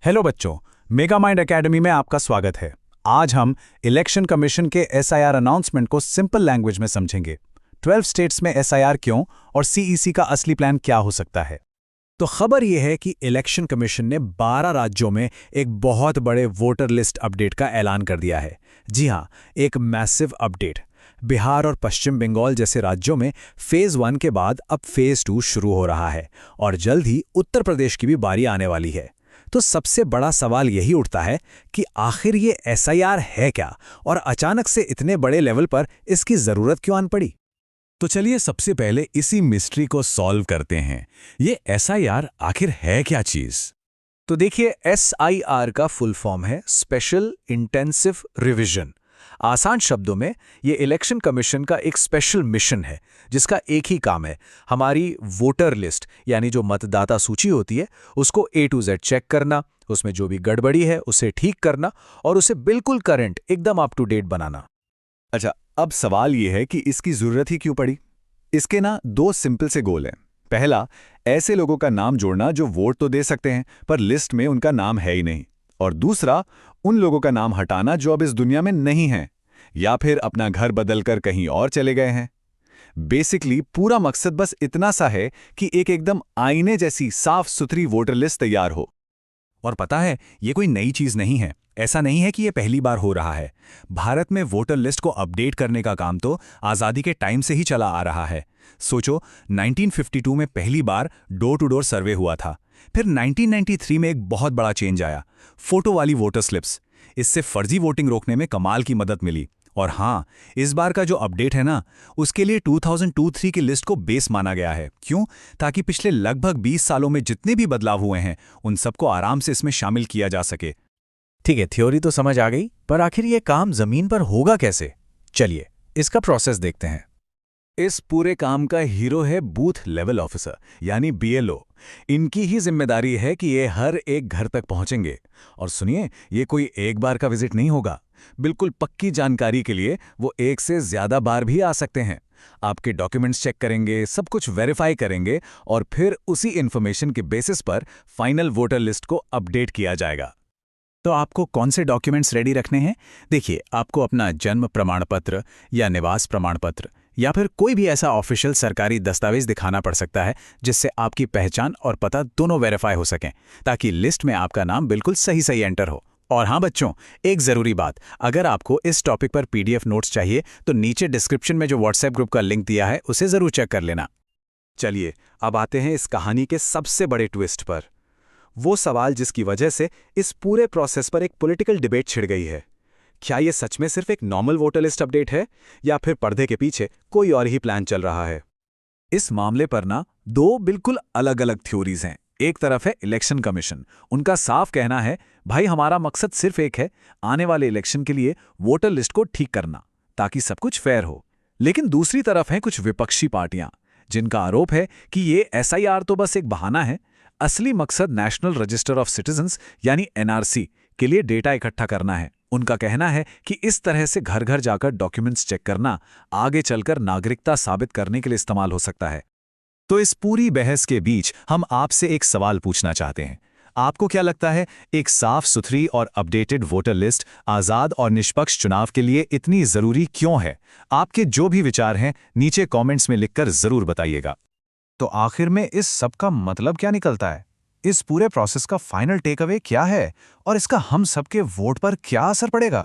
Hello बच्चों, mega mind academy में आपका स्वागत है। आज हम इलेक्शन कमीशन के एसआईआर अनाउंसमेंट को सिंपल लैंग्वेज में समझेंगे। 12 स्टेट्स में एसआईआर क्यों और सीईसी का असली प्लान क्या हो सकता है। तो खबर यह है कि इलेक्शन कमीशन ने 12 राज्यों में एक बहुत बड़े वोटर लिस्ट अपडेट का ऐलान कर दिया है। जी हां, एक मैसिव अपडेट। बिहार और पश्चिम बंगाल जैसे राज्यों में फेज 1 के बाद अब फेज 2 शुरू हो रहा है और जल्द ही उत्तर प्रदेश की भी बारी आने वाली है। तो सबसे बड़ा सवाल यही उठता है कि आखिर ये एसआईआर है क्या और अचानक से इतने बड़े लेवल पर इसकी जरूरत क्यों आन पड़ी। तो चलिए सबसे पहले इसी मिस्ट्री को सॉल्व करते हैं। ये एसआईआर आखिर है क्या चीज? तो देखिए, एसआईआर का फुल फॉर्म है स्पेशल इंटेंसिव रिवीजन। आसान शब्दों में ये इलेक्शन कमीशन का एक स्पेशल मिशन है जिसका एक ही काम है, हमारी वोटर लिस्ट यानी जो मतदाता सूची होती है उसको A to Z चेक करना, उसमें जो भी गड़बड़ी है उसे ठीक करना और उसे बिल्कुल करंट, एकदम अप टू डेट बनाना। अच्छा, अब सवाल ये है कि इसकी जरूरत ही क्यों पड़ी? इसके ना दो सिंपल से गोल हैं। पहला, ऐसे लोगों का नाम जोड़ना जो वोट तो दे सकते हैं पर लिस्ट में उनका नाम है ही नहीं। और दूसरा, उन लोगों का नाम हटाना जो अब इस दुनिया में नहीं हैं या फिर अपना घर बदलकर कहीं और चले गए हैं। बेसिकली पूरा मकसद बस इतना सा है कि एक एकदम आईने जैसी साफ सुथरी वोटर लिस्ट तैयार हो। और पता है, ये कोई नई चीज नहीं है। ऐसा नहीं है कि ये पहली बार हो रहा है। भारत में वोटर लिस्ट को अपडेट करने का काम तो आज़ादी के टाइम से ही चला आ रहा है। सोचो, 1952 में पहली बार डोर टू डोर सर्वे हुआ था। फिर 1993 में एक बहुत बड़ा चेंज आया, फोटो वाली वोटर स्लिप्स। इससे फर्जी वोटिंग रोकने में कमाल की मदद मिली। और हाँ, इस बार का जो अपडेट है ना, उसके लिए 2002-3 की लिस्ट को बेस माना गया है। क्यों? ताकि पिछले लगभग 20 सालों में जितने भी बदलाव हुए हैं उन सबको आराम से इसमें शामिल किया जा सके। ठीक है, थ्योरी तो समझ आ गई, पर आखिर ये काम जमीन पर होगा कैसे? चलिए इसका प्रोसेस देखते हैं। इस पूरे काम का हीरो है बूथ लेवल ऑफिसर यानी BLO। इनकी ही जिम्मेदारी है कि ये हर एक घर तक पहुंचेंगे। और सुनिए, ये कोई एक बार का विजिट नहीं होगा। बिल्कुल पक्की जानकारी के लिए वो एक से ज्यादा बार भी आ सकते हैं। आपके डॉक्यूमेंट्स चेक करेंगे, सब कुछ वेरीफाई करेंगे और फिर उसी इंफॉर्मेशन के बेसिस पर फाइनल वोटर लिस्ट को अपडेट किया जाएगा। तो आपको कौन से डॉक्यूमेंट्स रेडी रखने हैं? देखिए, आपको अपना जन्म प्रमाण पत्र या निवास प्रमाण पत्र या फिर कोई भी ऐसा ऑफिशियल सरकारी दस्तावेज दिखाना पड़ सकता है जिससे आपकी पहचान और पता दोनों वेरीफाई हो सकें, ताकि लिस्ट में आपका नाम बिल्कुल सही सही एंटर हो। और हाँ बच्चों, एक ज़रूरी बात, अगर आपको इस टॉपिक पर PDF नोट्स चाहिए तो नीचे डिस्क्रिप्शन में जो व्हाट्सएप ग्रुप का लिंक दिया है उसे ज़रूर चेक कर लेना। चलिए अब आते हैं इस कहानी के सबसे बड़े ट्विस्ट पर। वो सवाल जिसकी वजह से इस पूरे प्रोसेस पर एक पॉलिटिकल डिबेट छिड़ गई है। क्या ये सच में सिर्फ एक नॉर्मल वोटर लिस्ट अपडेट है या फिर पर्दे के पीछे कोई और ही प्लान चल रहा है? इस मामले पर ना दो बिल्कुल अलग अलग थ्योरीज हैं। एक तरफ है इलेक्शन कमीशन, उनका साफ कहना है भाई हमारा मकसद सिर्फ एक है, आने वाले इलेक्शन के लिए वोटर लिस्ट को ठीक करना ताकि सब कुछ फेयर हो। लेकिन दूसरी तरफ हैं कुछ विपक्षी पार्टियां जिनका आरोप है कि ये एसआईआर तो बस एक बहाना है, असली मकसद नेशनल रजिस्टर ऑफ सिटीजन्स यानी NRC के लिए डेटा इकट्ठा करना है। उनका कहना है कि इस तरह से घर घर जाकर डॉक्यूमेंट्स चेक करना आगे चलकर नागरिकता साबित करने के लिए इस्तेमाल हो सकता है। तो इस पूरी बहस के बीच हम आपसे एक सवाल पूछना चाहते हैं। आपको क्या लगता है, एक साफ सुथरी और अपडेटेड वोटर लिस्ट आज़ाद और निष्पक्ष चुनाव के लिए इतनी ज़रूरी क्यों है? आपके जो भी विचार हैं नीचे कमेंट्स में लिखकर ज़रूर बताइएगा। तो आखिर में इस सब का मतलब क्या निकलता है? इस पूरे प्रोसेस का फाइनल टेक अवे क्या है और इसका हम सबके वोट पर क्या असर पड़ेगा?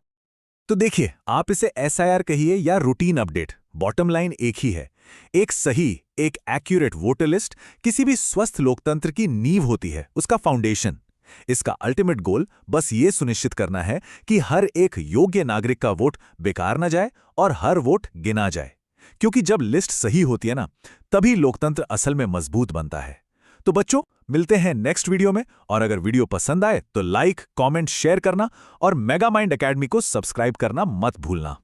तो देखिए, आप इसे एसआईआर कहिए या रूटीन अपडेट, बॉटम लाइन एक ही है। एक सही, एक एक्यूरेट वोटर लिस्ट किसी भी स्वस्थ लोकतंत्र की नींव होती है, उसका फाउंडेशन। इसका अल्टीमेट गोल बस ये सुनिश्चित करना है कि हर एक योग्य नागरिक का वोट बेकार न जाए और हर वोट गिना जाए। क्योंकि जब लिस्ट सही होती है ना, तभी लोकतंत्र असल में मजबूत बनता है। तो बच्चों, मिलते हैं नेक्स्ट वीडियो में। और अगर वीडियो पसंद आए तो लाइक, कमेंट, शेयर करना और मेगा माइंड एकेडमी को सब्सक्राइब करना मत भूलना।